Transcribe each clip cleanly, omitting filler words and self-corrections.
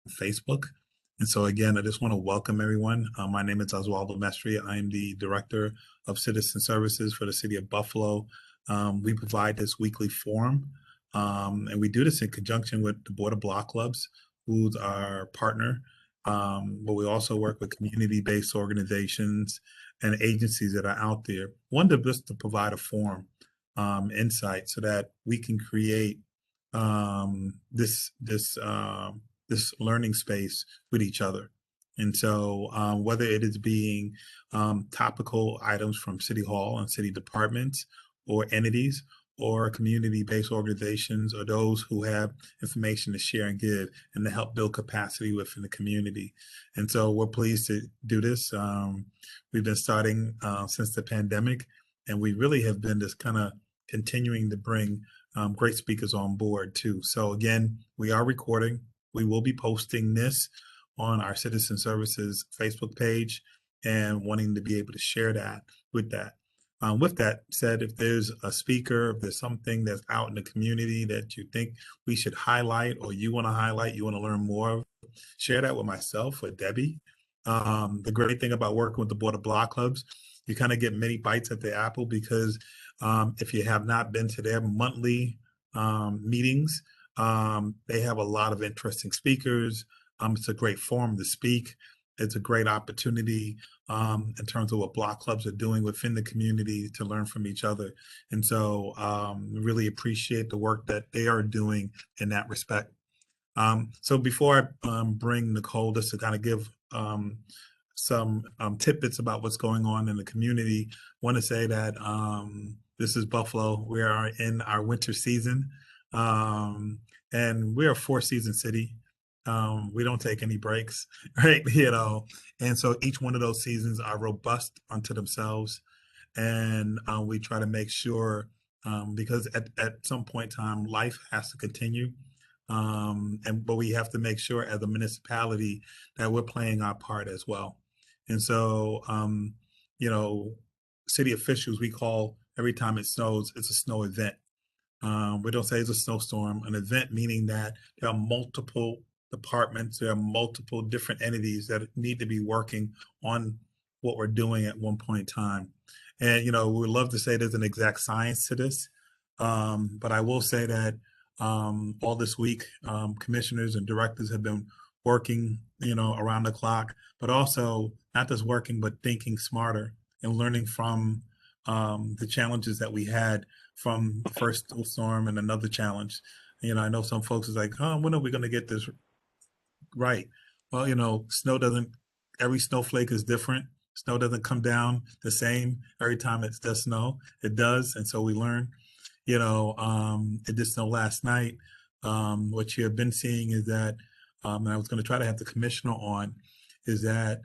Facebook. And so again, I just want to welcome everyone. My name is Oswaldo Mestri. I am the Director of Citizen Services for the City of Buffalo. We provide this weekly forum, and we do this in conjunction with the Board of Block Clubs, who's our partner. But we also work with community-based organizations and agencies that are out there. One, to just to provide a forum, insight, so that we can create this learning space with each other. And so whether it is being topical items from City Hall and city departments or entities or community-based organizations or those who have information to share and give and to help build capacity within the community. And so we're pleased to do this. We've been starting since the pandemic, and we really have been just kind of continuing to bring great speakers on board too. So again, we are recording. We will be posting this on our Citizen Services Facebook page and wanting to be able to share that with that. With that said, if there's a speaker, if there's something that's out in the community that you think we should highlight or you want to highlight, you want to learn more of, share that with myself or Debbie. The great thing about working with the Board of Block Clubs, you kind of get many bites at the apple because if you have not been to their monthly meetings, they have a lot of interesting speakers. It's a great forum to speak. It's a great opportunity in terms of what block clubs are doing within the community to learn from each other. And so really appreciate the work that they are doing in that respect. So before I bring Nicole just to kind of give some tidbits about what's going on in the community, I want to say that this is Buffalo. We are in our winter season, and we're a four-season city. We don't take any breaks, right? And so each one of those seasons are robust unto themselves, and we try to make sure because at some point in time, life has to continue. But we have to make sure as a municipality that we're playing our part as well. And so, city officials, we call every time it snows, it's a snow event. We don't say it's a snowstorm, an event meaning that there are multiple departments, there are multiple different entities that need to be working on what we're doing at one point in time. And, we would love to say there's an exact science to this, but I will say that all this week, commissioners and directors have been working, around the clock, but also not just working, but thinking smarter and learning from the challenges that we had from the first storm and another challenge. I know some folks is like, oh, when are we going to get this right? Well, every snowflake is different. Snow doesn't come down the same every time it does snow. It does. And so we learn. It did snow last night. What you have been seeing is that, and I was going to try to have the commissioner on, is that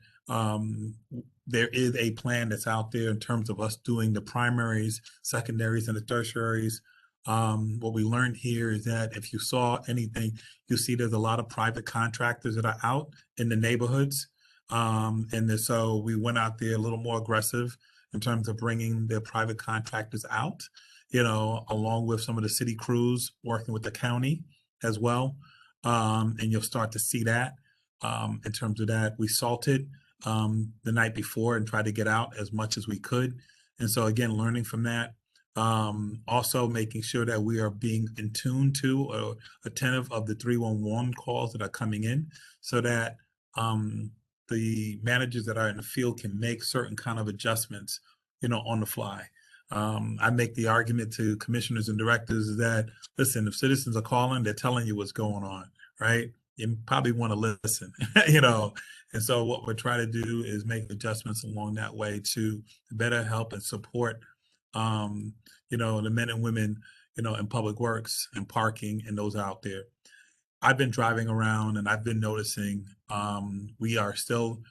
there is a plan that's out there in terms of us doing the primaries, secondaries, and the tertiaries. What we learned here is that if you saw anything, you see there's a lot of private contractors that are out in the neighborhoods. So we went out there a little more aggressive in terms of bringing the private contractors out, along with some of the city crews working with the county as well. And you'll start to see that in terms of that. We salted the night before and tried to get out as much as we could. And so again, learning from that. Also making sure that we are being in tune to or attentive of the 311 calls that are coming in so that the managers that are in the field can make certain kind of adjustments, on the fly. I make the argument to commissioners and directors that, listen, if citizens are calling, they're telling you what's going on, right? You probably want to listen, And so what we're trying to do is make adjustments along that way to better help and support, the men and women, in public works and parking and those out there. I've been driving around and I've been noticing we are still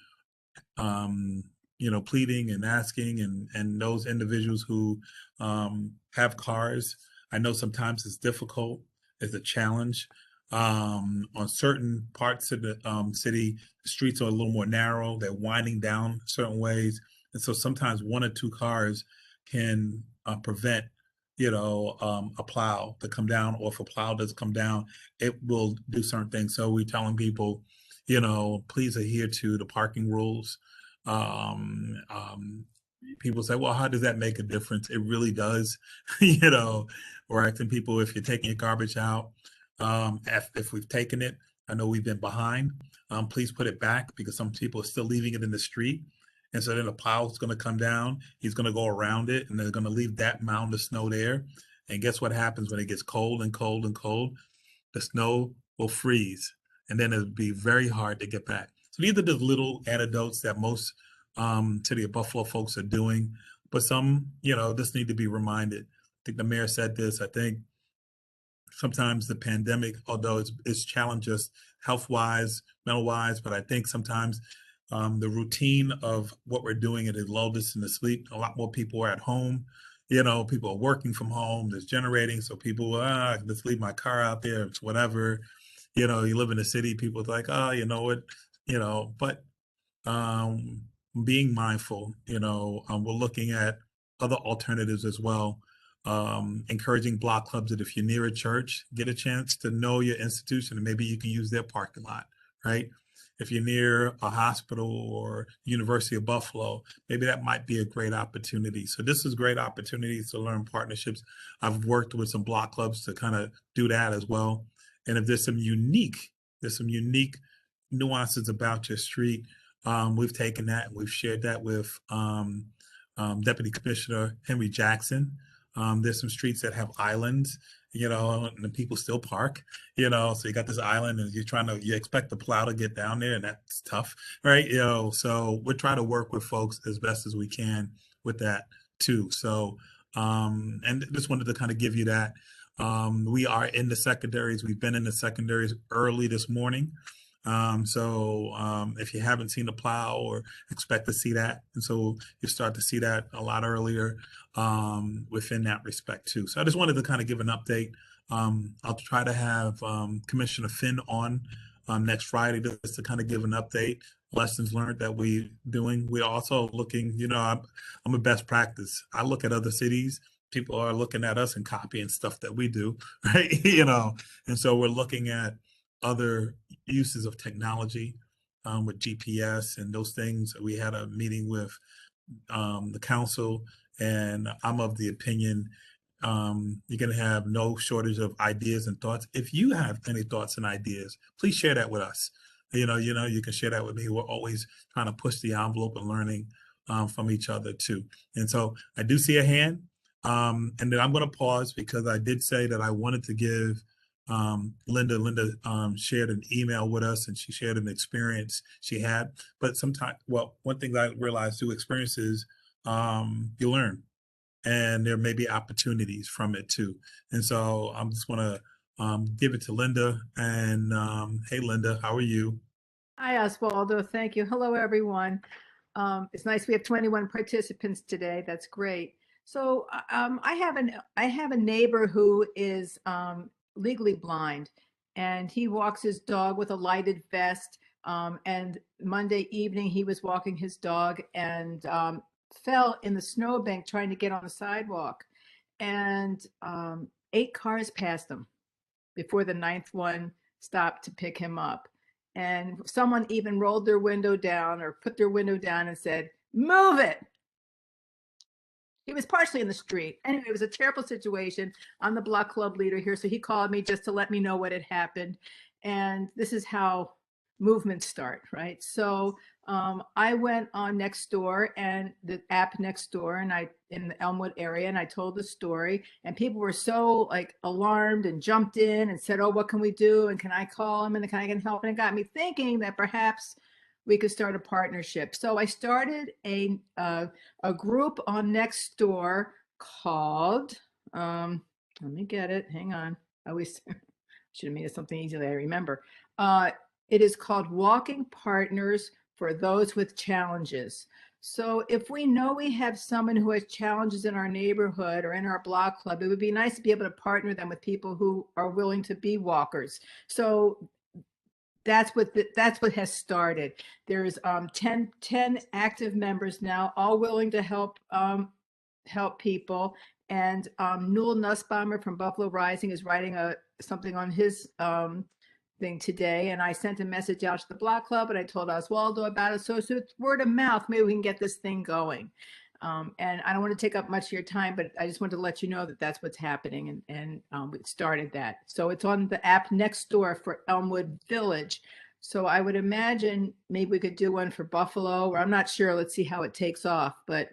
pleading and asking and those individuals who have cars. I know sometimes it's difficult, it's a challenge. On certain parts of the city, the streets are a little more narrow, they're winding down certain ways. And so sometimes one or two cars can prevent a plow to come down, or if a plow does come down, it will do certain things. So we're telling people, please adhere to the parking rules. Um, um, People say, well, how does that make a difference? It really does. We're asking people, if you're taking your garbage out, if we've taken it, I know we've been behind. Please put it back, because some people are still leaving it in the street. And so then the plow's going to come down. He's going to go around it, and they're going to leave that mound of snow there. And guess what happens when it gets cold and cold and cold? The snow will freeze, and then it'll be very hard to get back. So these are the little anecdotes that most City of Buffalo folks are doing, but some, just need to be reminded. I think the mayor said this. I think sometimes the pandemic, although it's challenged us health wise, mental wise, but I think sometimes the routine of what we're doing, it has lulled us into sleep. A lot more people are at home. People are working from home. There's generating, so people, I can just leave my car out there. It's whatever. You live in the city. People are like, oh, you know what, but um, being mindful. We're looking at other alternatives as well. Encouraging block clubs that if you're near a church, get a chance to know your institution, and maybe you can use their parking lot, right? If you're near a hospital or University of Buffalo, maybe that might be a great opportunity. So this is great opportunities to learn partnerships. I've worked with some block clubs to kind of do that as well. And if there's some unique nuances about your street, we've taken that and we've shared that with Deputy Commissioner Henry Jackson. There's some streets that have islands, and the people still park, so you got this island, and you expect the plow to get down there, and that's tough, right? So we're trying to work with folks as best as we can with that too. So, and just wanted to kind of give you that. We are in the secondaries. We've been in the secondaries early this morning. So if you haven't seen the plow, or expect to see that, and so you start to see that a lot earlier within that respect too. So I just wanted to kind of give an update. I'll try to have Commissioner Finn on next Friday just to kind of give an update, lessons learned that we're doing. We're also looking, I'm a best practice. I look at other cities. People are looking at us and copying stuff that we do, right? And so we're looking at other uses of technology with GPS and those things. We had a meeting with the council, and I'm of the opinion you're going to have no shortage of ideas and thoughts. If you have any thoughts and ideas, please share that with us. You can share that with me. We're always trying to push the envelope and learning from each other too. And so I do see a hand. And then I'm going to pause, because I did say that I wanted to give Linda. Shared an email with us, and she shared an experience she had. But sometimes, well, one thing I realized through experiences, you learn, and there may be opportunities from it too. And so I'm just want to give it to Linda. And hey, Linda, how are you? Hi, Oswaldo. Thank you. Hello, everyone. It's nice we have 21 participants today. That's great. So I have a neighbor who is legally blind, and he walks his dog with a lighted vest. And Monday evening, he was walking his dog and fell in the snowbank trying to get on the sidewalk. And 8 cars passed him before the ninth one stopped to pick him up. And someone even rolled their window down or put their window down and said, "Move it." He was partially in the street. Anyway, it was a terrible situation. I'm the block club leader here, so he called me just to let me know what had happened. And this is how movements start, right? So I went on Nextdoor, and the app Nextdoor, and I in the Elmwood area, and I told the story, and people were so like alarmed and jumped in and said, "Oh, what can we do? And can I call him? And can I get help?" And it got me thinking that perhaps we could start a partnership. So I started a group on Nextdoor called, let me get it. Hang on. I always should have made it something easy that I remember. It is called Walking Partners for Those with Challenges. So if we know we have someone who has challenges in our neighborhood or in our block club, it would be nice to be able to partner them with people who are willing to be walkers. So that's what has started. There's 10 active members now, all willing to help help people. And Newell Nussbaumer from Buffalo Rising is writing something on his thing today. And I sent a message out to the Block Club and I told Oswaldo about it. So it's word of mouth. Maybe we can get this thing going. And I don't want to take up much of your time, but I just want to let you know that that's what's happening. And we started that. So it's on the app Nextdoor for Elmwood Village. So I would imagine maybe we could do one for Buffalo, or I'm not sure. Let's see how it takes off. But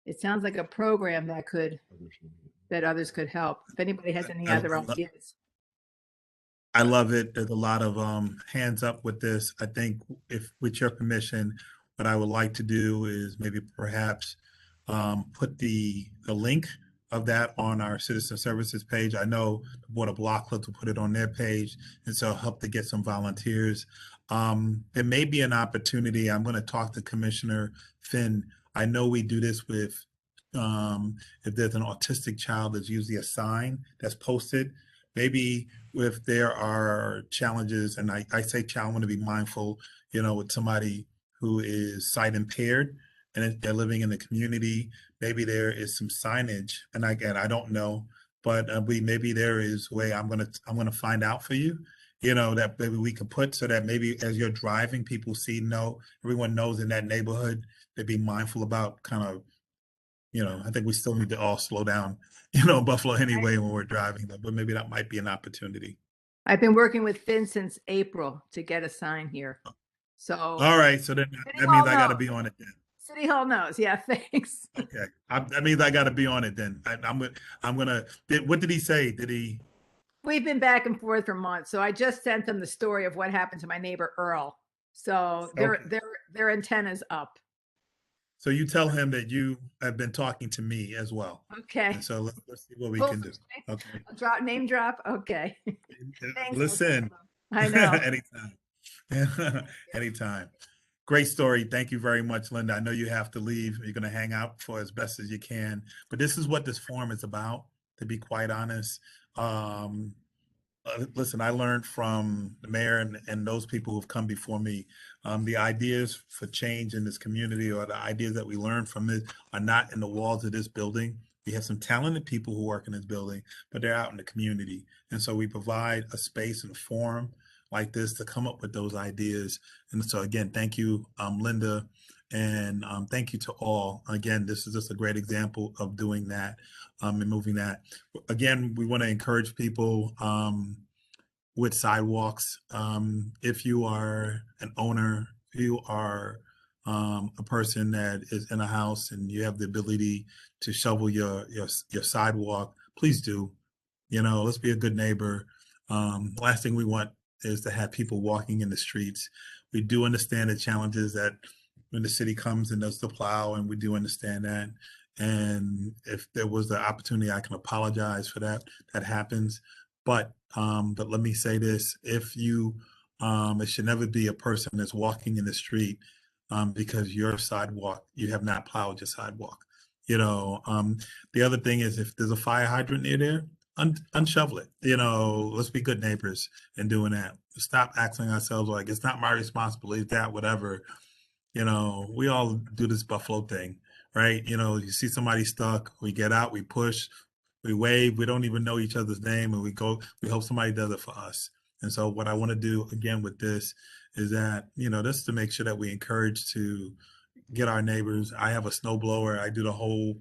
it sounds like a program that others could help. If anybody has any other ideas. I love it. There's a lot of hands up with this. I think if with your permission, what I would like to do is maybe perhaps put the link of that on our citizen services page. I know the Board of Block Clubs will put it on their page, and so help to get some volunteers. There may be an opportunity. I'm going to talk to Commissioner Finn. I know we do this with if there's an autistic child, there's usually a sign that's posted. Maybe if there are challenges, and I say child, I want to be mindful, with somebody who is sight impaired and they're living in the community, maybe there is some signage. And again, I don't know, but maybe there is a way I'm gonna find out for you, that maybe we could put so that maybe as you're driving, people everyone knows in that neighborhood, they be mindful about kind of, I think we still need to all slow down, Buffalo anyway when we're driving, but maybe that might be an opportunity. I've been working with Finn since April to get a sign here. So all right, so then that means I got to be on it then. City Hall knows. Yeah, thanks. Okay, that means I got to be on it then. I'm gonna. What did he say? We've been back and forth for months. So I just sent them the story of what happened to my neighbor Earl. So their antenna's up. So you tell him that you have been talking to me as well. Okay. And so let's see what we can do. Okay. Name drop. Okay. Thanks, listen. I know. Anytime. Anytime. Great story. Thank you very much, Linda. I know you have to leave. You're going to hang out for as best as you can. But this is what this forum is about, to be quite honest. Listen, I learned from the mayor and those people who've come before me. The ideas for change in this community, or the ideas that we learn from it, are not in the walls of this building. We have some talented people who work in this building, but they're out in the community. And so we provide a space and a forum like this to come up with those ideas. And so again, thank you, Linda, and thank you to all. Again, this is just a great example of doing that and moving that. Again, we want to encourage people with sidewalks. If you are an owner, if you are a person that is in a house and you have the ability to shovel your sidewalk, please do. Let's be a good neighbor. Last thing we want is to have people walking in the streets. We do understand the challenges that when the city comes and does the plow, and we do understand that. And if there was the opportunity, I can apologize for that. That happens. But let me say this: if you, it should never be a person that's walking in the street because your sidewalk, you have not plowed your sidewalk. The other thing is, if there's a fire hydrant near there, unshovel it. Let's be good neighbors in doing that. Stop asking ourselves like it's not my responsibility, that whatever. We all do this Buffalo thing, right? You see somebody stuck, we get out, we push, we wave, we don't even know each other's name, and we hope somebody does it for us. And so what I want to do again with this is that, just to make sure that we encourage to get our neighbors. I have a snow blower. I do the whole,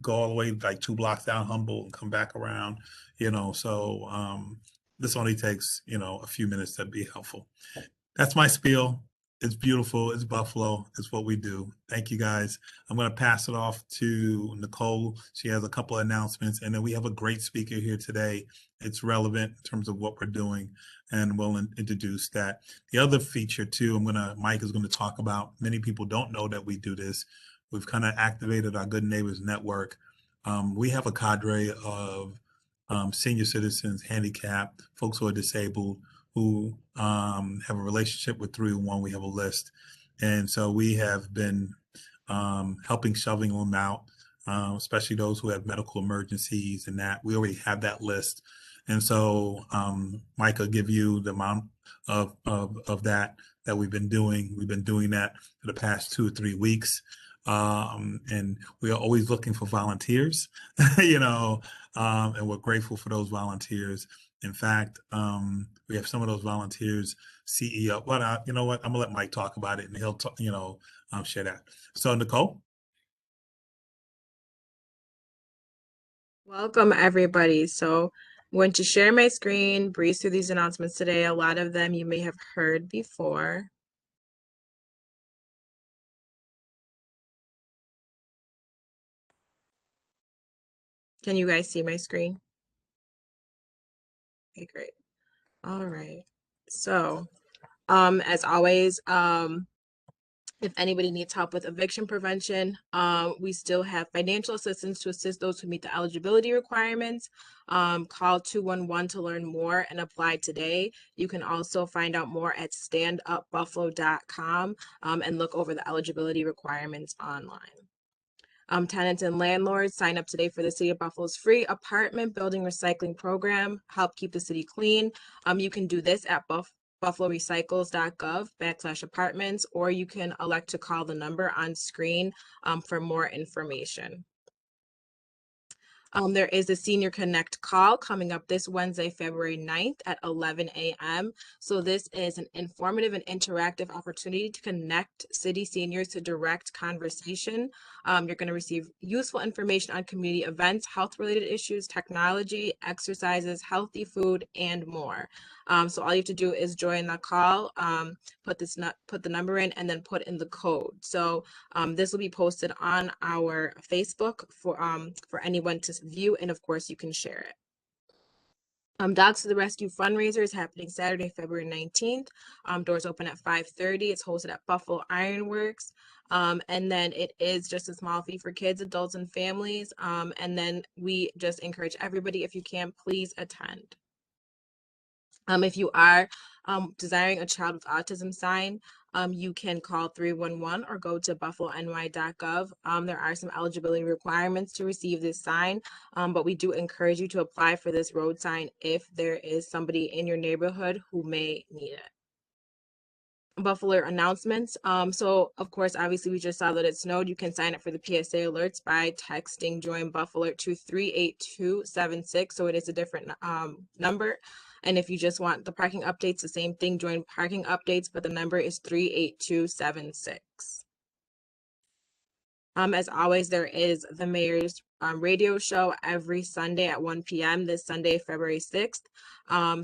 go all the way like 2 blocks down Humboldt and come back around, so this only takes, a few minutes to be helpful. That's my spiel. It's beautiful. It's Buffalo. It's what we do. Thank you, guys. I'm going to pass it off to Nicole. She has a couple of announcements, and then we have a great speaker here today. It's relevant in terms of what we're doing, and we'll introduce that. The other feature too, Mike is going to talk about. Many people don't know that we do this. We've kind of activated our Good Neighbors Network. We have a cadre of senior citizens, handicapped, folks who are disabled, who have a relationship with 311. We have a list. And so we have been helping shoving them out, especially those who have medical emergencies and that. We already have that list. And so Mike will give you the amount of that we've been doing. We've been doing that for the past 2 or 3 weeks. And we are always looking for volunteers, and we're grateful for those volunteers. In fact, we have some of those volunteers CEO. But you know what? I'm gonna let Mike talk about it, and he'll talk, share that. So, Nicole. Welcome, everybody. So I'm going to share my screen, breeze through these announcements today. A lot of them you may have heard before. Can you guys see my screen? Okay, great. All right. So, as always, if anybody needs help with eviction prevention, we still have financial assistance to assist those who meet the eligibility requirements. Call 211 to learn more and apply today. You can also find out more at standupbuffalo.com and look over the eligibility requirements online. Tenants and landlords, sign up today for the City of Buffalo's free apartment building recycling program. Help keep the city clean. You can do this at buffalorecycles.gov/apartments, or you can elect to call the number on screen for more information. There is a Senior Connect call coming up this Wednesday, February 9th at 11 a.m. So this is an informative and interactive opportunity to connect city seniors to direct conversation. You're going to receive useful information on community events, health-related issues, technology, exercises, healthy food, and more. So all you have to do is join the call, put the number in, and then put in the code. So this will be posted on our Facebook for anyone to view, and of course you can share it. Dogs to the Rescue fundraiser is happening Saturday, February 19th. Doors open at 5:30. It's hosted at Buffalo Ironworks. And then it is just a small fee for kids, adults, and families. And then we just encourage everybody, if you can, please attend. If you are desiring a child with autism sign, you can call 311 or go to buffalony.gov. There are some eligibility requirements to receive this sign, but we do encourage you to apply for this road sign if there is somebody in your neighborhood who may need it. Buffalo announcements. So of course, obviously we just saw that it snowed. You can sign up for the PSA alerts by texting Join Buffalo to 38276. So it is a different number. And if you just want the parking updates, the same thing, join parking updates, but the number is 38276. As always, there is the mayor's radio show every Sunday at 1 p.m. this Sunday, February 6th.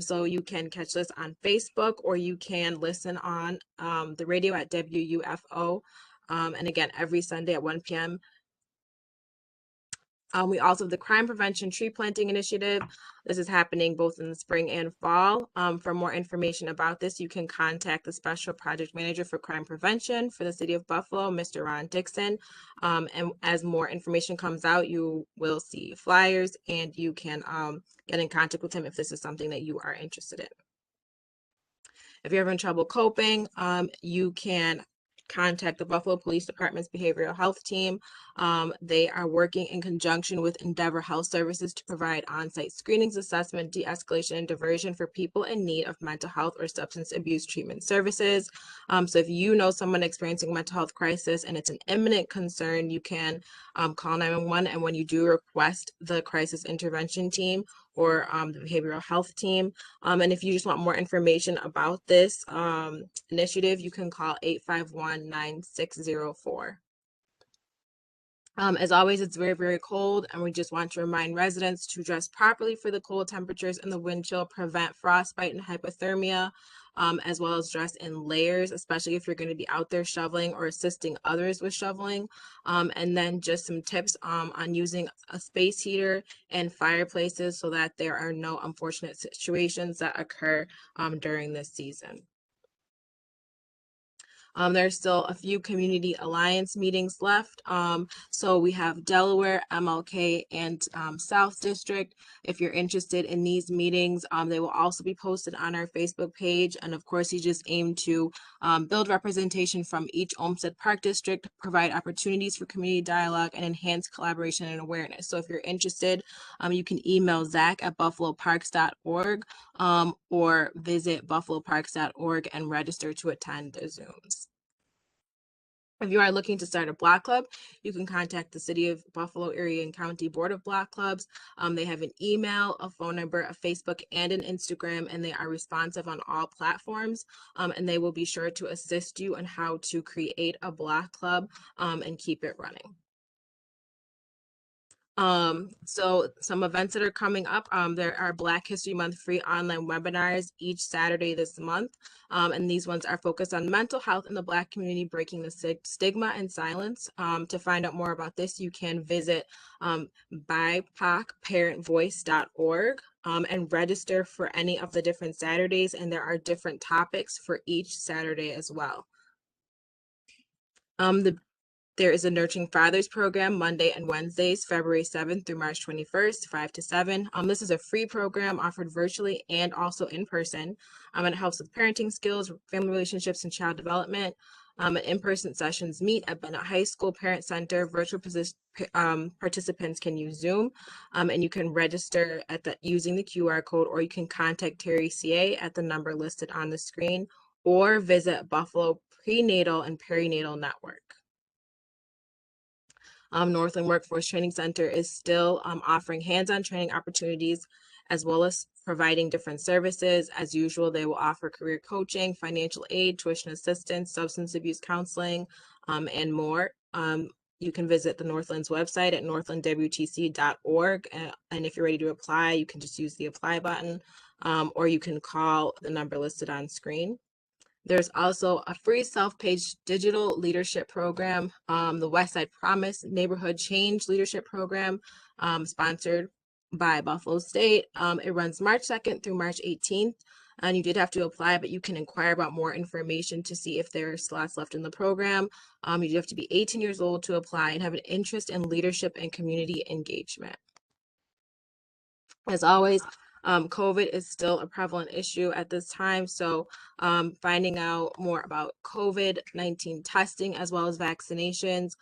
So you can catch this on Facebook, or you can listen on the radio at WUFO. And again, every Sunday at 1 p.m. We also have the Crime Prevention Tree Planting Initiative. This is happening both in the spring and fall. For more information about this, you can contact the Special Project Manager for Crime Prevention for the City of Buffalo, Mr. Ron Dixon. And as more information comes out, you will see flyers, and you can get in contact with him if this is something that you are interested in. If you're having trouble coping, you can contact the Buffalo Police Department's behavioral health team. They are working in conjunction with Endeavor Health Services to provide on-site screenings, assessment, de-escalation, and diversion for people in need of mental health or substance abuse treatment services. So if you know someone experiencing mental health crisis and it's an imminent concern, you can call 911, and when you do, request the crisis intervention team or the behavioral health team. And if you just want more information about this initiative, you can call 851-9604. As always, it's very, very cold, and we just want to remind residents to dress properly for the cold temperatures and the wind chill, prevent frostbite and hypothermia, as well as dress in layers, especially if you're going to be out there shoveling or assisting others with shoveling. And then just some tips on using a space heater and fireplaces so that there are no unfortunate situations that occur during this season. There's still a few community alliance meetings left. So we have Delaware, MLK, and South District. If you're interested in these meetings, they will also be posted on our Facebook page. And of course, you just aim to build representation from each Olmsted Park District, provide opportunities for community dialogue, and enhance collaboration and awareness. So if you're interested, you can email zach@buffaloparks.org or visit buffaloparks.org and register to attend the Zooms. If you are looking to start a block club, you can contact the City of Buffalo Area and County Board of Block Clubs. They have an email, a phone number, a Facebook, and an Instagram, and they are responsive on all platforms. And they will be sure to assist you on how to create a block club and keep it running. So some events that are coming up, there are Black History Month free online webinars each Saturday this month. And these ones are focused on mental health in the Black community, breaking the stigma and silence. To find out more about this, you can visit BIPOCparentvoice.org and register for any of the different Saturdays. And there are different topics for each Saturday as well. There is a Nurturing Fathers program Monday and Wednesdays, February 7th through March 21st, 5 to 7. This is a free program offered virtually and also in person. And it helps with parenting skills, family relationships, and child development. In-person sessions meet at Bennett High School Parent Center. Virtual participants can use Zoom, and you can register using the QR code, or you can contact Terry CA at the number listed on the screen, or visit Buffalo Prenatal and Perinatal Network. Northland Workforce Training Center is still offering hands-on training opportunities, as well as providing different services. As usual, they will offer career coaching, financial aid, tuition assistance, substance abuse counseling, and more. You can visit the Northland's website at northlandwtc.org. And if you're ready to apply, you can just use the apply button, or you can call the number listed on screen. There's also a free self-paced digital leadership program, the Westside Promise Neighborhood Change Leadership Program, sponsored by Buffalo State. It runs March 2nd through March 18th, and you did have to apply, but you can inquire about more information to see if there are slots left in the program. You do have to be 18 years old to apply and have an interest in leadership and community engagement. As always, COVID is still a prevalent issue at this time. So finding out more about COVID-19 testing as well as vaccinations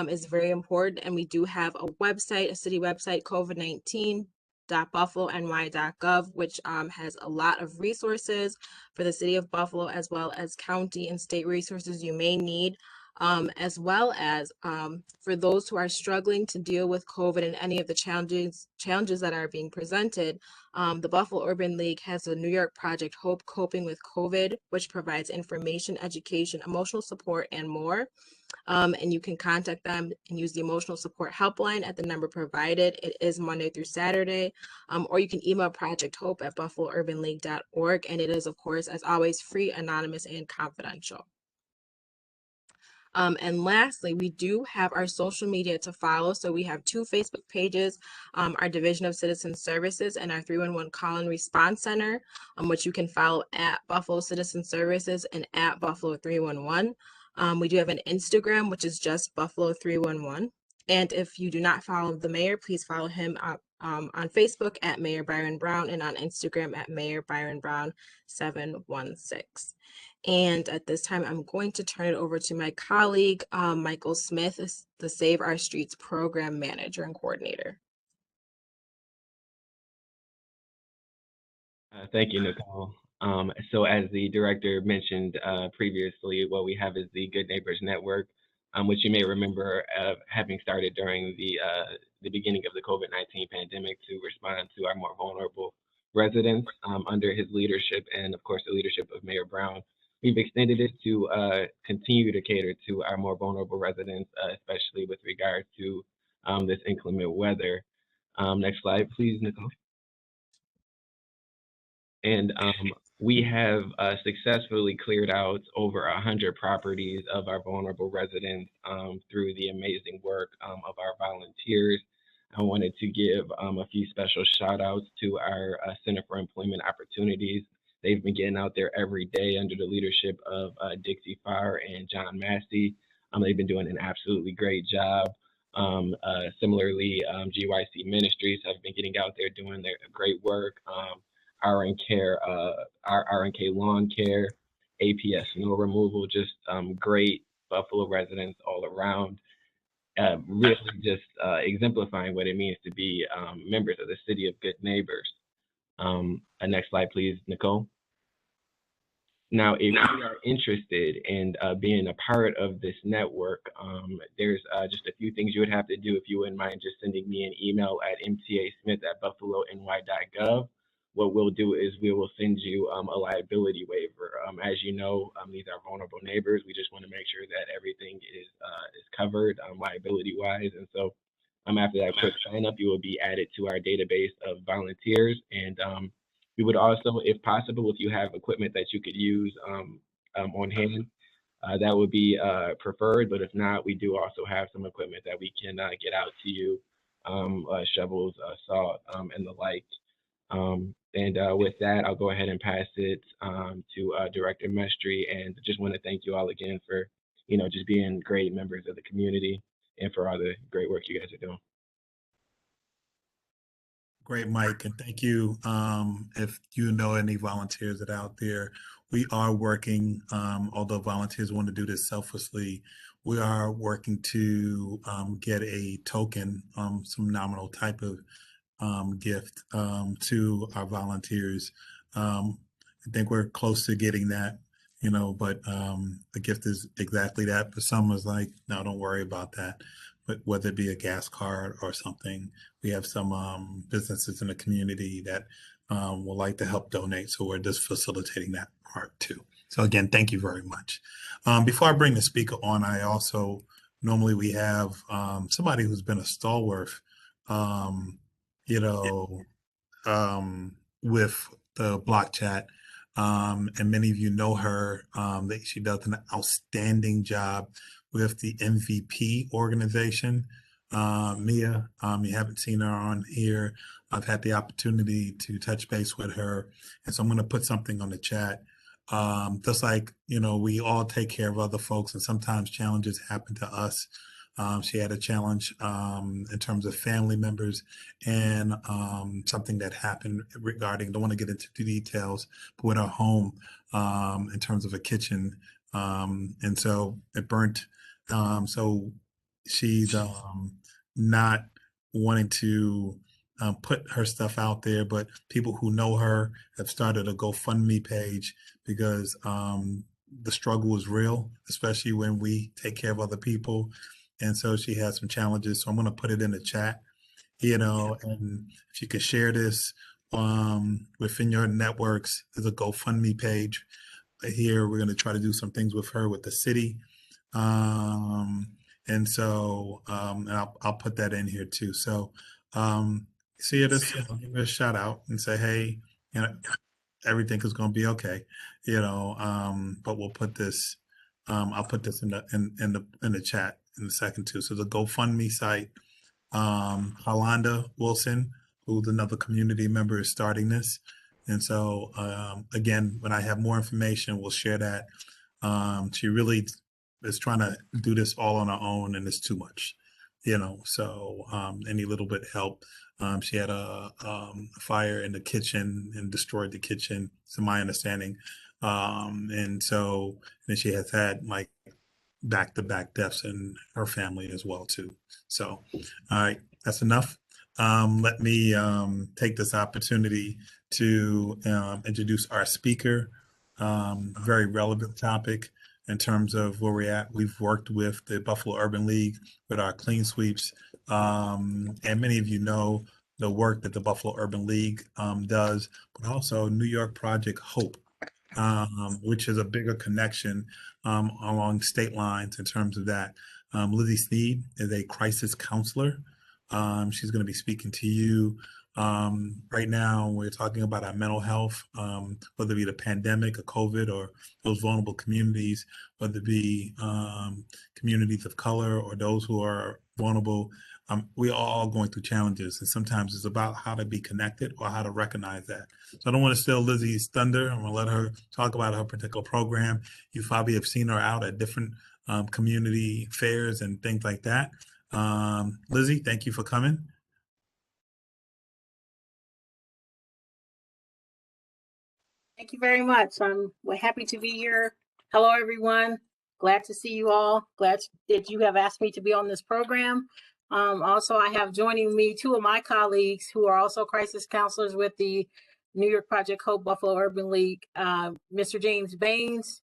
is very important. And we do have a website, a city website, covid19.buffalony.gov, which has a lot of resources for the city of Buffalo, as well as county and state resources you may need. As well as for those who are struggling to deal with COVID and any of the challenges that are being presented, the Buffalo Urban League has the New York Project Hope Coping with COVID, which provides information, education, emotional support, and more. And you can contact them and use the emotional support helpline at the number provided. It is Monday through Saturday, or you can email Project Hope at buffalourbanleague.org. And it is, of course, as always, free, anonymous, and confidential. And lastly, we do have our social media to follow. So we have 2 Facebook pages, our Division of Citizen Services and our 311 Call and Response Center, which you can follow at Buffalo Citizen Services and at Buffalo 311. We do have an Instagram, which is just Buffalo 311. And if you do not follow the mayor, please follow him on Facebook at Mayor Byron Brown and on Instagram at Mayor Byron Brown 716. And at this time, I'm going to turn it over to my colleague, Michael Smith, the Save Our Streets Program Manager and Coordinator. Thank you, Nicole. So as the director mentioned previously, what we have is the Good Neighbors Network, which you may remember having started during the beginning of the COVID-19 pandemic to respond to our more vulnerable residents under his leadership and, of course, the leadership of Mayor Brown. We've extended it to continue to cater to our more vulnerable residents, especially with regard to this inclement weather. Next slide, please, Nicole. And we have successfully cleared out over 100 properties of our vulnerable residents through the amazing work of our volunteers. I wanted to give a few special shout outs to our Center for Employment Opportunities. They've been getting out there every day under the leadership of Dixie Farr and John Massey. They've been doing an absolutely great job. Similarly, GYC Ministries have been getting out there doing their great work. R&K Lawn Care, APS Snow Removal, just great Buffalo residents all around. Really just exemplifying what it means to be members of the City of Good Neighbors. Next slide, please, Nicole. Now, if you are interested in being a part of this network, there's just a few things you would have to do if you wouldn't mind just sending me an email at mtasmith@buffalony.gov. What we'll do is we will send you a liability waiver. As you know, these are vulnerable neighbors. We just want to make sure that everything is covered liability-wise. And so after that quick sign-up, you will be added to our database of volunteers. And we would also, if possible, if you have equipment that you could use on hand, that would be preferred. But if not, we do also have some equipment that we can get out to you, shovels, salt, and the like. With that, I'll go ahead and pass it to Director Mestre, and just want to thank you all again for, just being great members of the community and for all the great work you guys are doing. Great, Mike, and thank you. If you know any volunteers that are out there, we are working, although volunteers want to do this selflessly, we are working to get a token, some nominal type of gift to our volunteers. I think we're close to getting that, but the gift is exactly that. But some is like, no, don't worry about that. But whether it be a gas card or something, we have some businesses in the community that would like to help donate. So we're just facilitating that part too. So again, thank you very much. Before I bring the speaker on, I also, normally we have somebody who's been a stalwart, with the block chat. And many of you know her, that she does an outstanding job with the MVP organization. Mia, you haven't seen her on here. I've had the opportunity to touch base with her. And so I'm going to put something on the chat. Just like, we all take care of other folks and sometimes challenges happen to us. She had a challenge in terms of family members and something that happened regarding, don't want to get into the details, but with her home in terms of a kitchen. And so it burnt. So she's not wanting to put her stuff out there, but people who know her have started a GoFundMe page because the struggle is real, especially when we take care of other people. And so she has some challenges. So I'm going to put it in the chat, and if you could share this within your networks, there's a GoFundMe page here. We're going to try to do some things with her with the city. And so and I'll put that in here too. So see it as, give it a shout out and say, hey, everything is going to be okay, but we'll put this, I'll put this in the chat in a second too. So the GoFundMe site, Holanda Wilson, who's another community member, is starting this. And so again, when I have more information, we'll share that. She really is trying to do this all on her own, and it's too much, so any little bit help. She had a fire in the kitchen and destroyed the kitchen, to my understanding. And so then she has had like back-to-back deaths in her family as well too. So, all right, that's enough. Let me take this opportunity to introduce our speaker. Very relevant topic in terms of where we're at. We've worked with the Buffalo Urban League with our clean sweeps. And many of you know the work that the Buffalo Urban League does, but also New York Project Hope, which is a bigger connection along state lines in terms of that. Lizzie Sneed is a crisis counselor. She's going to be speaking to you. Right now, we're talking about our mental health, whether it be the pandemic or COVID or those vulnerable communities, whether it be communities of color or those who are vulnerable. We are all going through challenges, and sometimes it's about how to be connected or how to recognize that. So I don't want to steal Lizzie's thunder. I'm going to let her talk about her particular program. You probably have seen her out at different community fairs and things like that. Lizzie, thank you for coming. Thank you very much. We're happy to be here. Hello, everyone. Glad to see you all. Glad that you have asked me to be on this program. Also, I have joining me two of my colleagues who are also crisis counselors with the New York Project Hope Buffalo Urban League, Mr. James Baines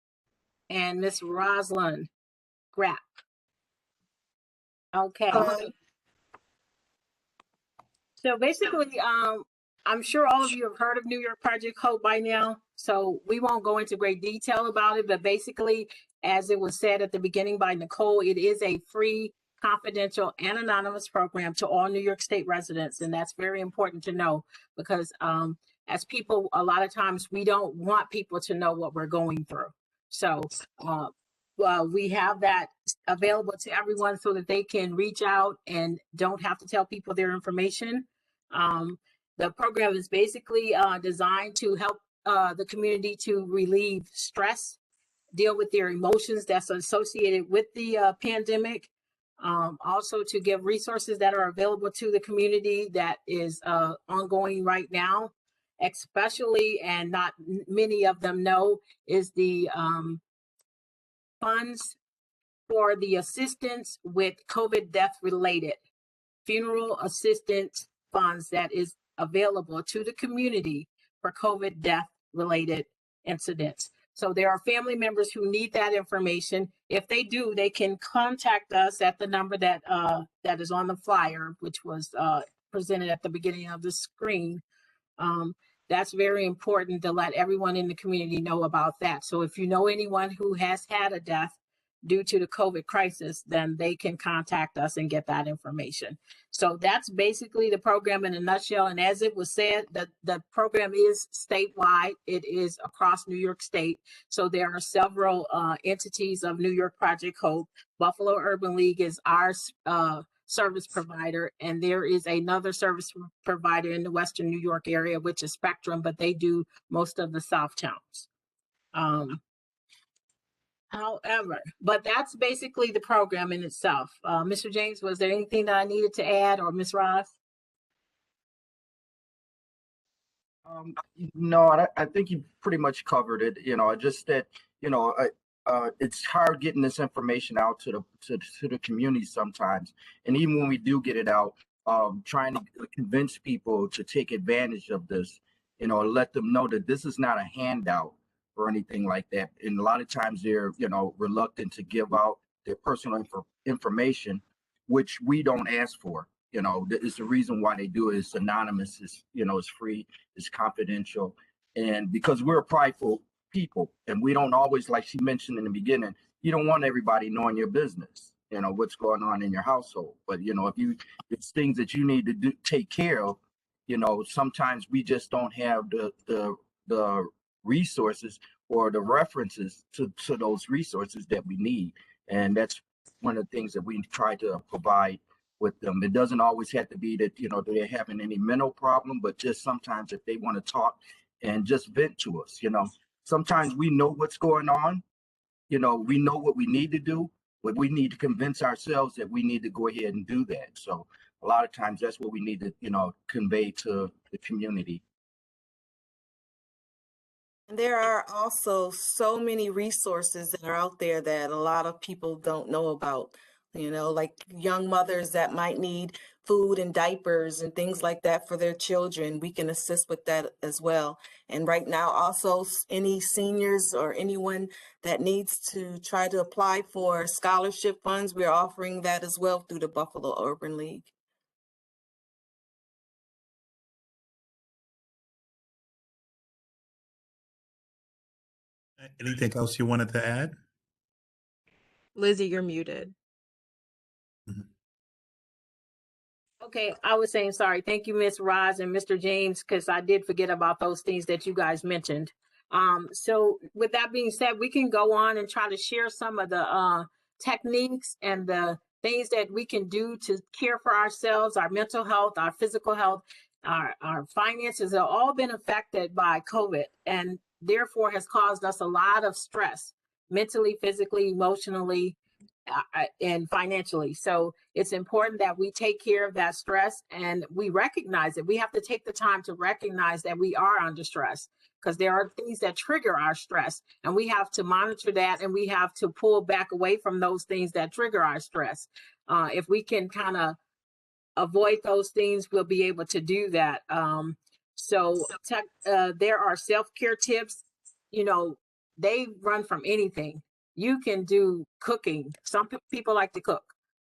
and Miss Rosalind Grapp. Okay. So basically, I'm sure all of you have heard of New York Project Hope by now, so we won't go into great detail about it, but basically, as it was said at the beginning by Nicole, it is a free, confidential, and anonymous program to all New York State residents, and that's very important to know because as people, a lot of times we don't want people to know what we're going through. So we have that available to everyone so that they can reach out and don't have to tell people their information. The program is basically designed to help the community to relieve stress, deal with their emotions that's associated with the pandemic, also to give resources that are available to the community that is ongoing right now, especially, and not many of them know, is the funds for the assistance with COVID death related funeral assistance funds that is available to the community for COVID death related incidents. So there are family members who need that information. If they do, they can contact us at the number that that is on the flyer, which was presented at the beginning of the screen. That's very important to let everyone in the community know about that. So if you know anyone who has had a death due to the COVID crisis, then they can contact us and get that information. So that's basically the program in a nutshell. And as it was said, the program is statewide. It is across New York State. So there are several entities of New York Project Hope. Buffalo Urban League is our service provider, and there is another service provider in the Western New York area, which is Spectrum, but they do most of the South towns. However, but that's basically the program in itself. Mr. James, was there anything that I needed to add, or Ms. Ross? No, I think you pretty much covered it. Just that, it's hard getting this information out to the community sometimes. And even when we do get it out, trying to convince people to take advantage of this, let them know that this is not a handout or anything like that. And a lot of times they're, reluctant to give out their personal information, which we don't ask for. It's the reason why they do it. It's anonymous, it's free, it's confidential. And because we're prideful people and we don't always, like she mentioned in the beginning, you don't want everybody knowing your business, what's going on in your household. But, if it's things that you need to take care of, sometimes we just don't have the resources or the references to those resources that we need. And that's one of the things that we try to provide with them. It doesn't always have to be that, they're having any mental problem, but just sometimes if they want to talk and just vent to us, sometimes we know what's going on, we know what we need to do, but we need to convince ourselves that we need to go ahead and do that. So a lot of times that's what we need to, convey to the community. And there are also so many resources that are out there that a lot of people don't know about, like young mothers that might need food and diapers and things like that for their children. We can assist with that as well. And right now, also any seniors or anyone that needs to try to apply for scholarship funds, we're offering that as well through the Buffalo Urban League. Anything else you wanted to add? Lizzie, you're muted. Okay, I was saying, sorry. Thank you, Ms. Roz and Mr. James, because I did forget about those things that you guys mentioned. So with that being said, we can go on and try to share some of the techniques and the things that we can do to care for ourselves, our mental health, our physical health, our finances have all been affected by COVID, and therefore has caused us a lot of stress, mentally, physically, emotionally, and financially. So it's important that we take care of that stress and we recognize it. We have to take the time to recognize that we are under stress, because there are things that trigger our stress, and we have to monitor that, and we have to pull back away from those things that trigger our stress. If we can kind of avoid those things, we'll be able to do that. So there are self-care tips, you know, they run from anything. You can do cooking. Some people like to cook.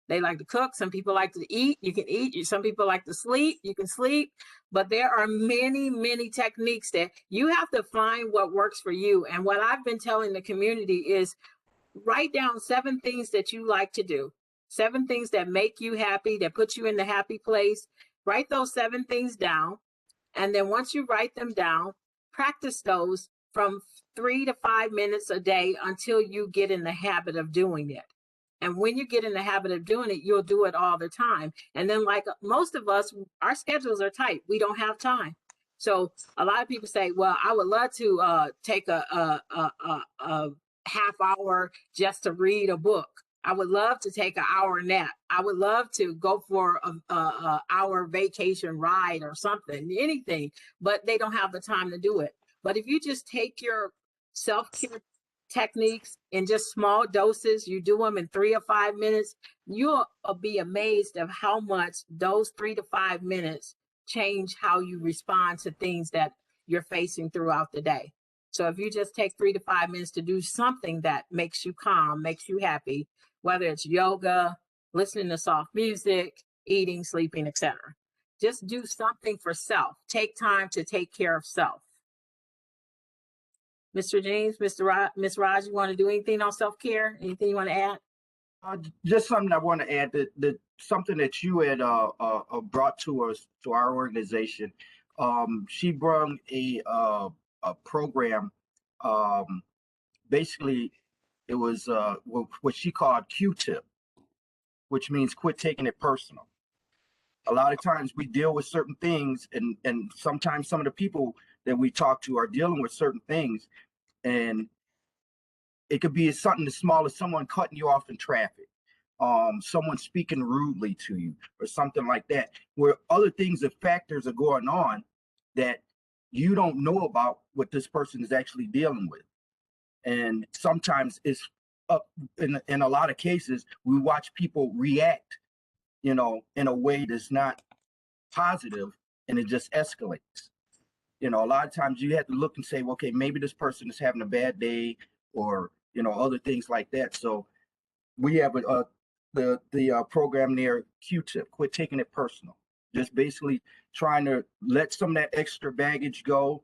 They like to cook. Some people like to eat. You can eat. Some people like to sleep. You can sleep. But there are many, many techniques that you have to find what works for you. And what I've been telling the community is write down 7 things that you like to do, 7 things that make you happy, that put you in the happy place. Write those 7 things down. And then once you write them down, practice those from 3 to 5 minutes a day until you get in the habit of doing it. And when you get in the habit of doing it, you'll do it all the time. And then, like most of us, our schedules are tight. We don't have time. So a lot of people say, well, I would love to take a half hour just to read a book. I would love to take an hour nap. I would love to go for a hour vacation ride or something, anything, but they don't have the time to do it. But if you just take your self-care techniques in just small doses, you do them in 3 or 5 minutes, you'll be amazed of how much those 3 to 5 minutes change how you respond to things that you're facing throughout the day. So if you just take 3 to 5 minutes to do something that makes you calm, makes you happy, whether it's yoga, listening to soft music, eating, sleeping, etc. Just do something for self. Take time to take care of self. Mr. James, Miss Raj, you want to do anything on self-care? Anything you want to add? Just something I want to add, that something that you had brought to us, to our organization. She brought a program. Basically, it was what she called Q-tip, which means quit taking it personal. A lot of times we deal with certain things, and sometimes some of the people that we talk to are dealing with certain things, and it could be something as small as someone cutting you off in traffic, someone speaking rudely to you, or something like that, where other things and factors are going on that you don't know about what this person is actually dealing with. And sometimes it's in a lot of cases, we watch people react, in a way that's not positive, and it just escalates. A lot of times you have to look and say, well, okay, maybe this person is having a bad day, or other things like that. So we have the program there, Q-tip, quit taking it personal. Just basically trying to let some of that extra baggage go,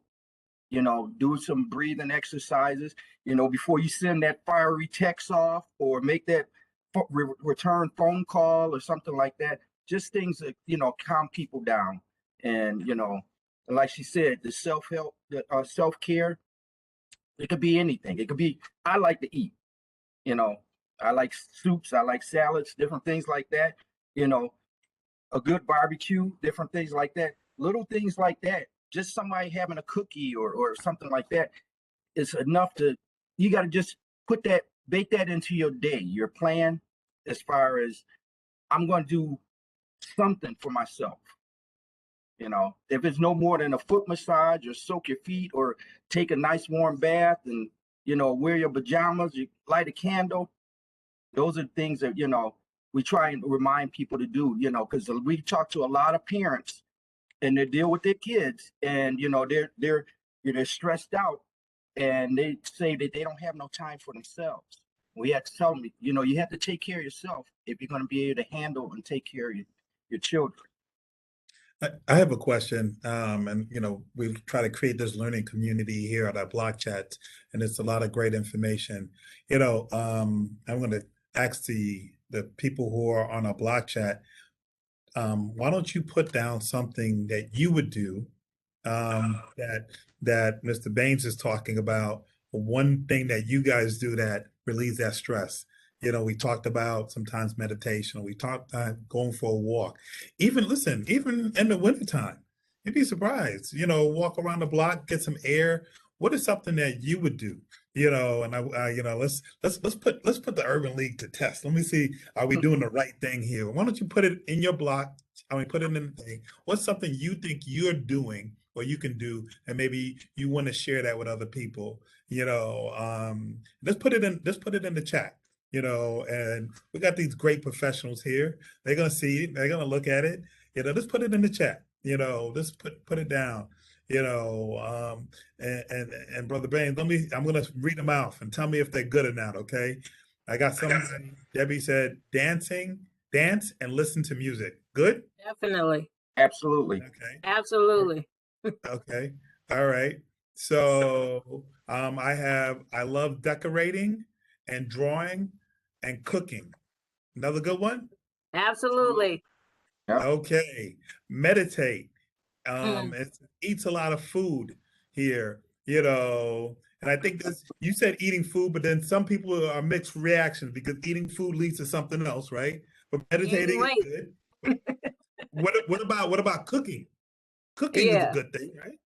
do some breathing exercises, before you send that fiery text off or make that return phone call or something like that. Just things that, calm people down. And, like she said, the self-help, the self-care, it could be anything. It could be, I like to eat, I like soups, I like salads, different things like that, a good barbecue, different things like that, little things like that. Just somebody having a cookie or something like that is enough you got to just bake that into your day, your plan, as far as I'm going to do something for myself. If it's no more than a foot massage, or soak your feet, or take a nice warm bath, and, wear your pajamas, you light a candle. Those are things that, we try and remind people to do, because we talk to a lot of parents, and they deal with their kids, and, they're stressed out, and they say that they don't have no time for themselves. We have to tell them, you have to take care of yourself if you're going to be able to handle and take care of your children. I have a question, and we try to create this learning community here at our block chat, and it's a lot of great information. I'm going to ask the people who are on our block chat, why don't you put down something that you would do, that Mr. Baines is talking about, one thing that you guys do that relieves that stress. We talked about sometimes meditation. We talked about going for a walk. Even in the wintertime, you'd be surprised. Walk around the block, get some air. What is something that you would do? And let's put the Urban League to test. Let me see, are we doing the right thing here? Why don't you put it in your block? Put it in the thing. What's something you think you're doing or you can do, and maybe you want to share that with other people? Let's put it in the chat. And we got these great professionals here. They're going to see it. They're going to look at it. Let's put it in the chat. Let's put it down. And Brother Baines, I'm gonna read them out and tell me if they're good or not, okay? I got somebody, Debbie said, dance and listen to music. Good? Definitely. Absolutely. Okay. Absolutely. Okay. All right. So I love decorating and drawing and cooking. Another good one? Absolutely. Yeah. Okay. Meditate. Mm. It eats a lot of food here, and I think this, you said eating food, but then some people are mixed reactions because eating food leads to something else, right? But Gaining meditating is weight. good. What about cooking? Cooking is a Yeah. good thing, right?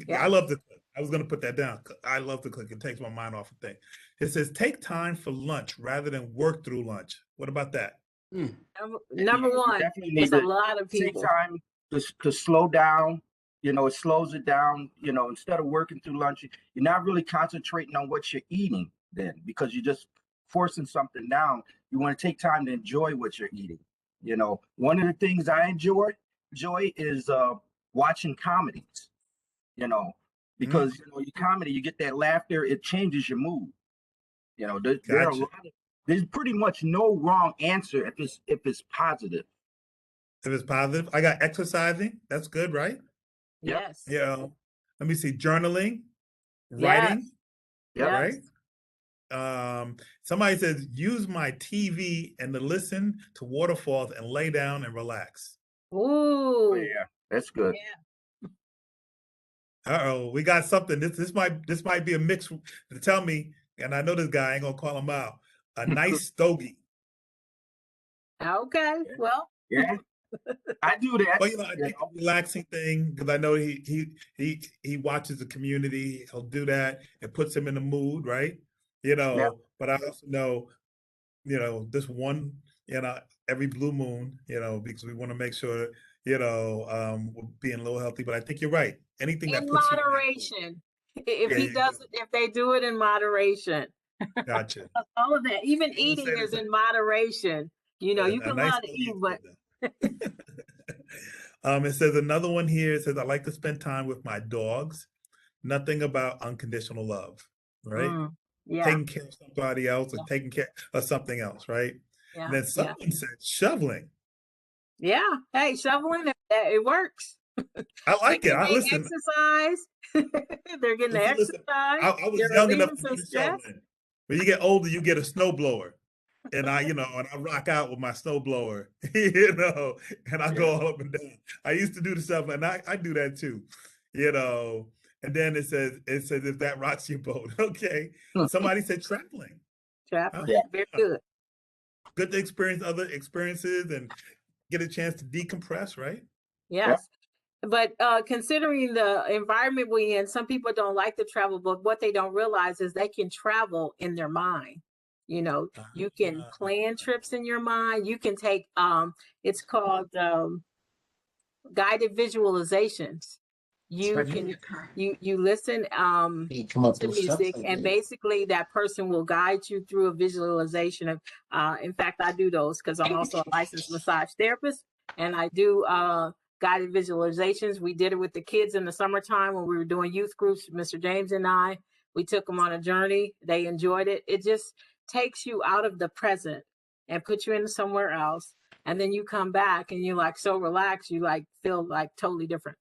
Yeah. I love to cook. I was going to put that down. I love to cook. It takes my mind off of things. It says take time for lunch rather than work through lunch. What about that? Number You one, definitely need it's a to lot of take people. time to slow down. It slows it down. Instead of working through lunch, you're not really concentrating on what you're eating then, because you're just forcing something down. You want to take time to enjoy what you're eating. One of the things I enjoy is watching comedies. Because your comedy, you get that laughter, it changes your mood. There are a Gotcha. lot of, there's pretty much no wrong answer if it's positive. If it's positive, I got exercising. That's good, right? Yep. Yes. Let me see, journaling, Yes. writing, Yep. right? Somebody says use my TV and to listen to waterfalls and lay down and relax. Oh, Ooh. yeah, that's good. Yeah. Uh-oh, we got something. This might be a mix. Tell me, and I know this guy, I ain't gonna call him out. A nice stogie. Okay. Well, Yeah, I do that. But I think a relaxing thing, because I know he watches the community. He'll do that. It puts him in the mood, right? Yeah. But I also know, this one, every blue moon, because we want to make sure, we're being a little healthy. But I think you're right. Anything that in puts you in that mood. moderation. If There he you go. does it, if they do it in moderation, Gotcha. all of that, even You eating said is it's in moderation. You a can nice love to stogie eat, is but good then. It says another one here. It says I like to spend time with my dogs. Nothing about unconditional love, right? yeah, Taking care of somebody else or Yeah. taking care of something else, right? yeah, And then yeah, someone said shoveling. yeah. Hey, shoveling, it works. I like it. I They listen. exercise. They're getting the Listen. exercise. I was They're young enough relieving to some do the stress. shoveling. When you get older, you get a snowblower. And and I rock out with my snowblower, and I go all up and down. I used to do the stuff, and I do that too, And then it says if that rocks your boat, okay. Somebody said traveling. Traveling, Yeah. very good. Good to experience other experiences and get a chance to decompress, right? Yes. But considering the environment we're in, some people don't like to travel, but what they don't realize is they can travel in their mind. You can plan trips in your mind. You can take it's called guided visualizations. You can you listen to music, and basically that person will guide you through a visualization of in fact, I do those because I'm also a licensed massage therapist, and I do guided visualizations. We did it with the kids in the summertime when we were doing youth groups. Mr. James and I, we took them on a journey. They enjoyed it. It just takes you out of the present and puts you into somewhere else. And then you come back and you're like so relaxed, you like feel like totally different.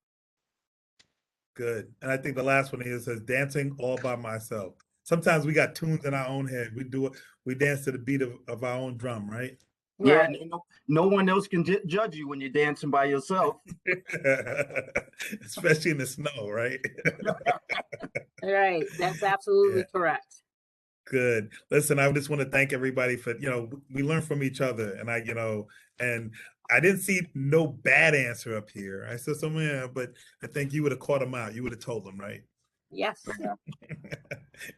Good. And I think the last one here says dancing all by myself. Sometimes we got tunes in our own head. We dance to the beat of our own drum, right? Yeah, Right. no one else can judge you when you're dancing by yourself. Especially in the snow, right? Right. That's absolutely correct. Good. Listen, I just want to thank everybody for, we learn from each other, and and I didn't see no bad answer up here. I said something, but I think you would have caught them out. You would have told them, right? Yes.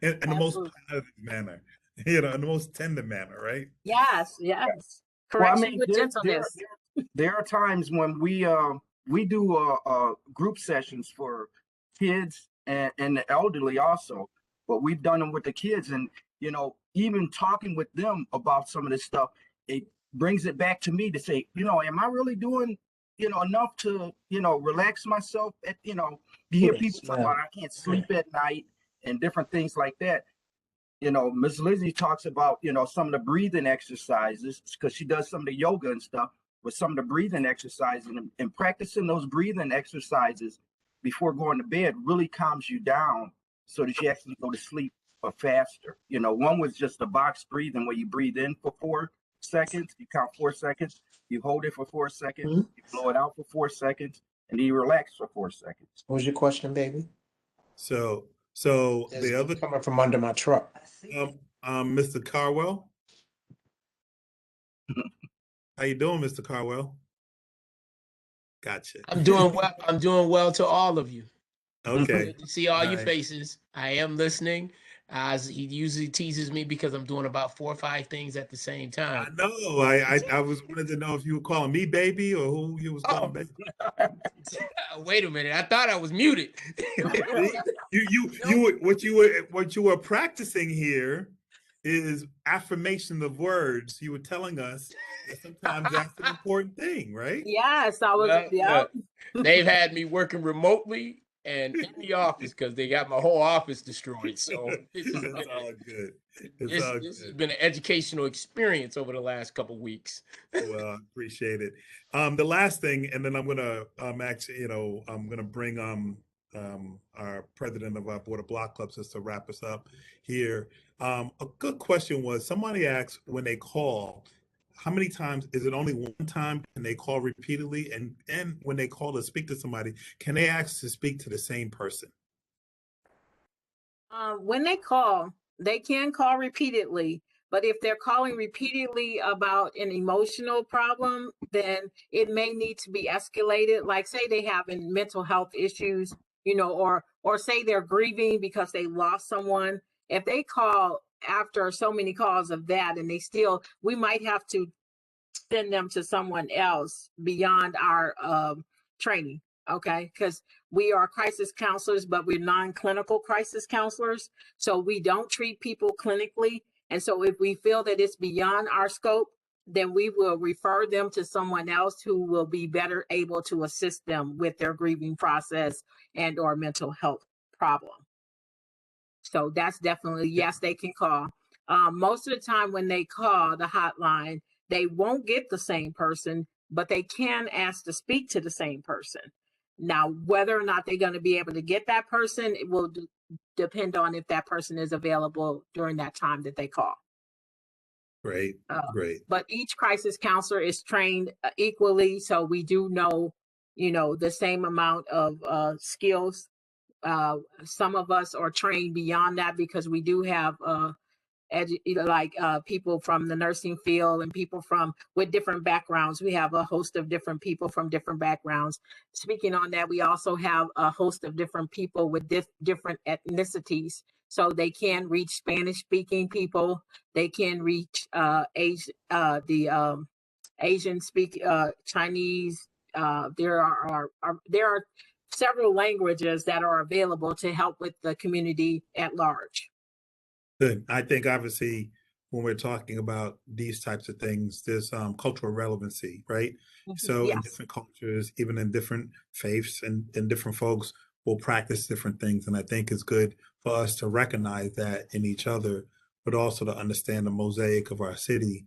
in the most Absolutely. positive manner, in the most tender manner, right? Yes. Yes. Well, I Correction mean, with gentleness. there are times when we do group sessions for kids and the elderly also, but we've done them with the kids, and even talking with them about some of this stuff, it brings it back to me to say, am I really doing enough to, relax myself at, you hear people talk about I can't sleep at night and different things like that. Ms. Lizzie talks about, some of the breathing exercises because she does some of the yoga and stuff with some of the breathing exercises and practicing those breathing exercises before going to bed really calms you down so that you actually go to sleep faster. One was just the box breathing where you breathe in for 4 seconds, you count 4 seconds, you hold it for 4 seconds, you blow it out for 4 seconds, and then you relax for 4 seconds. What was your question, baby? So There's the other, coming from under my truck. Mr. Carwell, how you doing, Mr. Carwell? Gotcha. I'm doing well. I'm doing well to all of you. Okay. Good to see all your Right. faces. I am listening. As he usually teases me because I'm doing about 4 or 5 things at the same I time. know. I was wanted to know if you were calling me baby or who you was calling baby. Wait a minute. I thought I was muted. What you were practicing here is affirmation of words. You were telling us that sometimes that's an important thing, right? Yes, I was. Well, Yeah. They've had me working remotely and in the office because they got my whole office destroyed. So this It's all good. It's this, all this has good. been an educational experience over the last couple weeks. Well, I appreciate it. The last thing, and then I'm gonna actually, I'm gonna bring our president of our Board of Block Clubs just to wrap us up here. A good question was somebody asked when they call, how many times is it only one time? Can they call repeatedly? And when they call to speak to somebody, can they ask to speak to the same person? When they call, they can call repeatedly, but if they're calling repeatedly about an emotional problem, then it may need to be escalated. Like say they have mental health issues, or say they're grieving because they lost someone. If they call after so many calls of that and we might have to send them to someone else beyond our training. Okay, because we are crisis counselors, but we're non-clinical crisis counselors. So we don't treat people clinically. And so if we feel that it's beyond our scope, then we will refer them to someone else who will be better able to assist them with their grieving process and or mental health problem. So that's definitely, yes, they can call. Most of the time when they call the hotline, they won't get the same person, but they can ask to speak to the same person. Now, whether or not they're going to be able to get that person, it will depend on if that person is available during that time that they call. Great, great. But each crisis counselor is trained equally, so we do know, the same amount of skills. Some of us are trained beyond that because we do have people from the nursing field and people with different backgrounds. We have a host of different people from different backgrounds. Speaking on that, we also have a host of different people with different ethnicities. So they can reach Spanish speaking people. They can reach Asian speak Chinese. There are several languages that are available to help with the community at large. Good. I think obviously when we're talking about these types of things, there's cultural relevancy, right? So in different cultures, even in different faiths and different folks will practice different things. And I think it's good for us to recognize that in each other, but also to understand the mosaic of our city.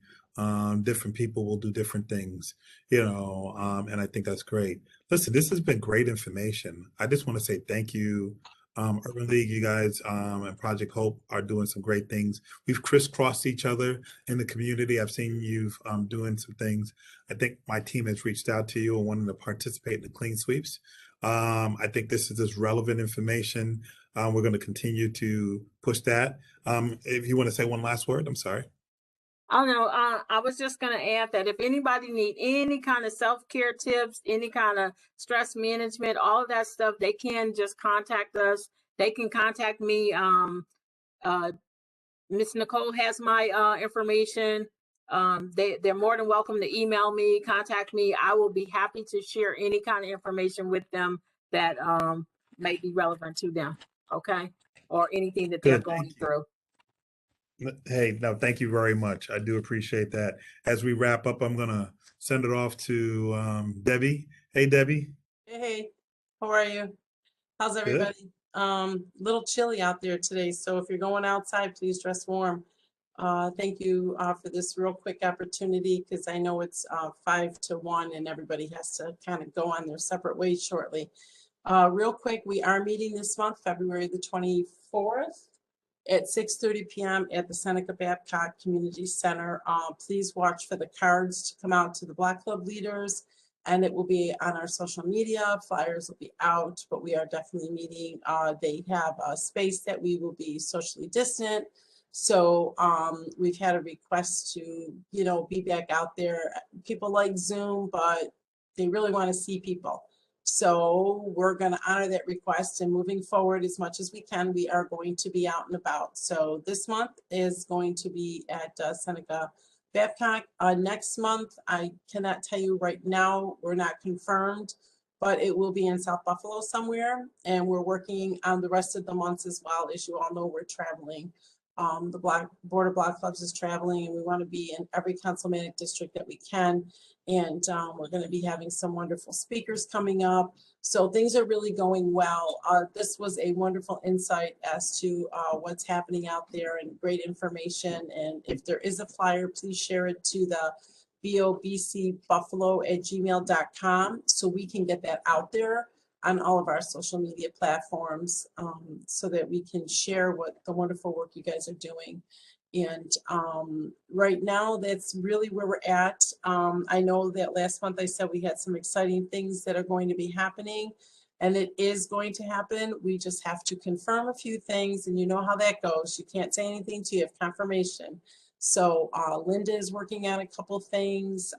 Different people will do different things, and I think that's great. Listen, this has been great information. I just want to say thank you. Urban League, you guys, and Project Hope are doing some great things. We've crisscrossed each other in the community. I've seen you doing some things. I think my team has reached out to you and wanted to participate in the clean sweeps. I think this is just relevant information. We're going to continue to push that. If you want to say one last word, I'm sorry. Oh no, I was just going to add that if anybody need any kind of self-care tips, any kind of stress management, all of that stuff, they can just contact us. They can contact me. Miss Nicole has my information. They're more than welcome to email me, contact me. I will be happy to share any kind of information with them that may be relevant to them. Okay, or anything that they're going through. Hey, no, thank you very much. I do appreciate that. As we wrap up, I'm going to send it off to Debbie Hey, Debbie. Hey, how are you? How's Good. everybody? Little chilly out there today, so if you're going outside, please dress warm. Thank you for this real quick opportunity because I know it's 5 to 1 and everybody has to kind of go on their separate ways shortly. Real quick, we are meeting this month, February the 24th at 6:30 p.m. at the Seneca Babcock Community Center. Please watch for the cards to come out to the Black Club leaders, and it will be on our social media. Flyers will be out, but we are definitely meeting. They have a space that we will be socially distant. So we've had a request to, be back out there. People like Zoom, but they really want to see people. So we're going to honor that request, and moving forward as much as we can, we are going to be out and about. So this month is going to be at Seneca Babcock. Next month, I cannot tell you right now, we're not confirmed, but it will be in South Buffalo somewhere. And we're working on the rest of the months as well. As you all know, we're traveling. The Board of Block Clubs is traveling, and we want to be in every councilmanic district that we can. And we're going to be having some wonderful speakers coming up. So things are really going well. This was a wonderful insight as to what's happening out there and great information. And if there is a flyer, please share it to the bobcbuffalo@gmail.com so we can get that out there on all of our social media platforms, so that we can share what the wonderful work you guys are doing. And right now, that's really where we're at. I know that last month I said we had some exciting things that are going to be happening, and it is going to happen. We just have to confirm a few things, and you know how that goes. You can't say anything till you have confirmation. So Linda is working on a couple things.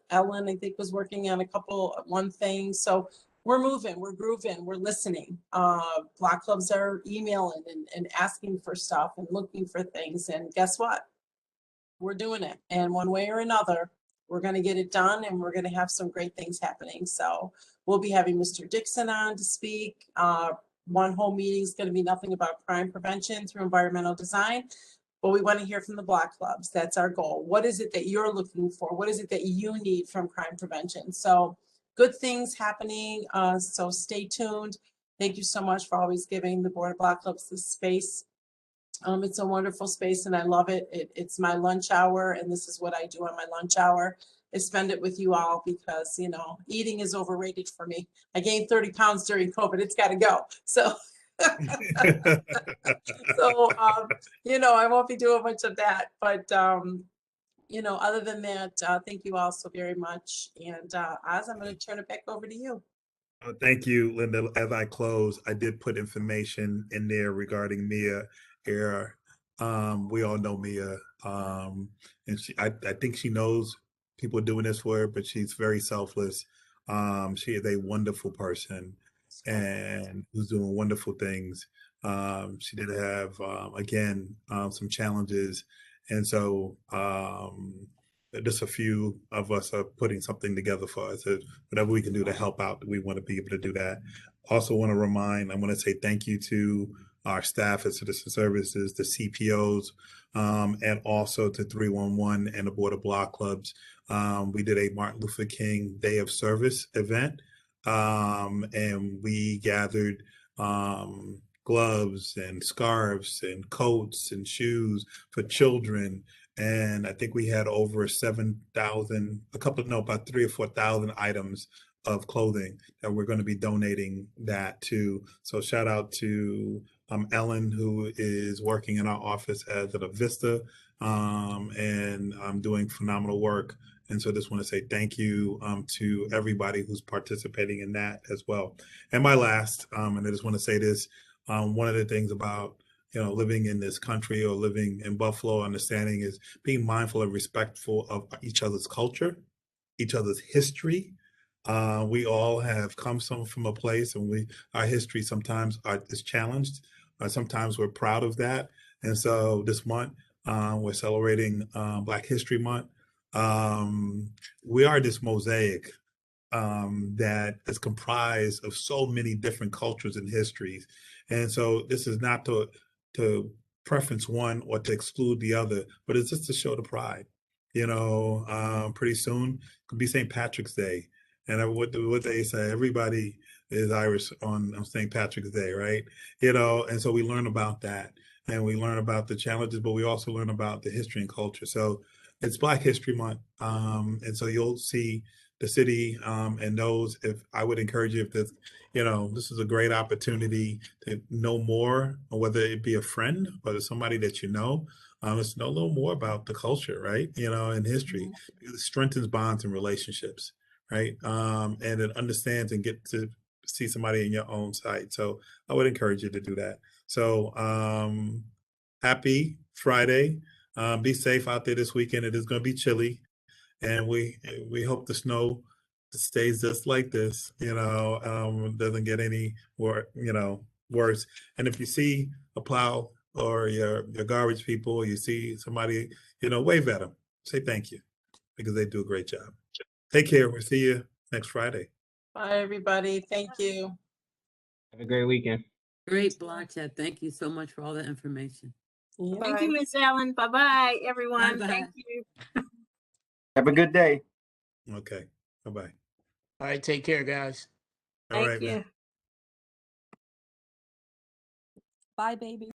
Ellen, I think, was working on one thing. So we're moving, we're grooving, we're listening. Block clubs are emailing and asking for stuff and looking for things. And guess what? We're doing it. And one way or another, we're going to get it done, and we're going to have some great things happening. So we'll be having Mr. Dixon on to speak. One whole meeting is going to be nothing about crime prevention through environmental design. But we want to hear from the block clubs. That's our goal. What is it that you're looking for? What is it that you need from crime prevention? So good things happening. So stay tuned. Thank you so much for always giving the Board of Block Clubs this space. It's a wonderful space, and I love it. It's my lunch hour, and this is what I do on my lunch hour. I spend it with you all because, eating is overrated for me. I gained 30 pounds during COVID. It's got to go. So I won't be doing much of that, but other than that, thank you all so very much. And Oz, I'm going to turn it back over to you. Thank you, Linda. As I close, I did put information in there regarding Mia Air. We all know Mia, and I think she knows people doing this for her, but she's very selfless. She is a wonderful person and who's doing wonderful things. She did have, again, some challenges. And so just a few of us are putting something together for us. Whatever we can do to help out, we want to be able to do that. Also want to I want to say thank you to our staff at Citizen Services, the CPOs, and also to 311 and the Board of Block Clubs. We did a Martin Luther King Day of Service event, and we gathered gloves and scarves and coats and shoes for children. And I think we had over 7,000, about 3,000 or 4,000 items of clothing that we're going to be donating that to. So shout out to Ellen, who is working in our office as at Vista, and doing phenomenal work. And so I just want to say thank you to everybody who's participating in that as well. And my last, and I just want to say this, one of the things about living in this country or living in Buffalo, understanding is being mindful and respectful of each other's culture, each other's history. We all have come from a place, and our history sometimes is challenged. Sometimes we're proud of that. And so this month, we're celebrating Black History Month. We are this mosaic that is comprised of so many different cultures and histories. And so this is not to preference one or to exclude the other, but it's just to show the pride. Pretty soon could be St. Patrick's Day. And what they say, everybody is Irish on St. Patrick's Day, right? And so we learn about that, and we learn about the challenges, but we also learn about the history and culture. So it's Black History Month, and so you'll see the city and knows. If I would encourage you, if this, this is a great opportunity to know more, or whether it be a friend or somebody that let's know a little more about the culture, right? And history, because it strengthens bonds and relationships, right? And it understands and get to see somebody in your own site. So I would encourage you to do that. So happy Friday. Be safe out there this weekend. It is going to be chilly, and we hope the snow stays just like this. Doesn't get any worse. And if you see a plow or your garbage people, or you see somebody, wave at them, say thank you, because they do a great job. Take care. We'll see you next Friday. Bye, everybody. Thank you. Have a great weekend. Great blog chat. Thank you so much for all that information. Thank you, Miss Ellen. Bye-bye, everyone. Bye-bye. Thank you. Have a good day. Okay. Bye-bye. All right, take care, guys. All Thank right, you. man. Bye, baby.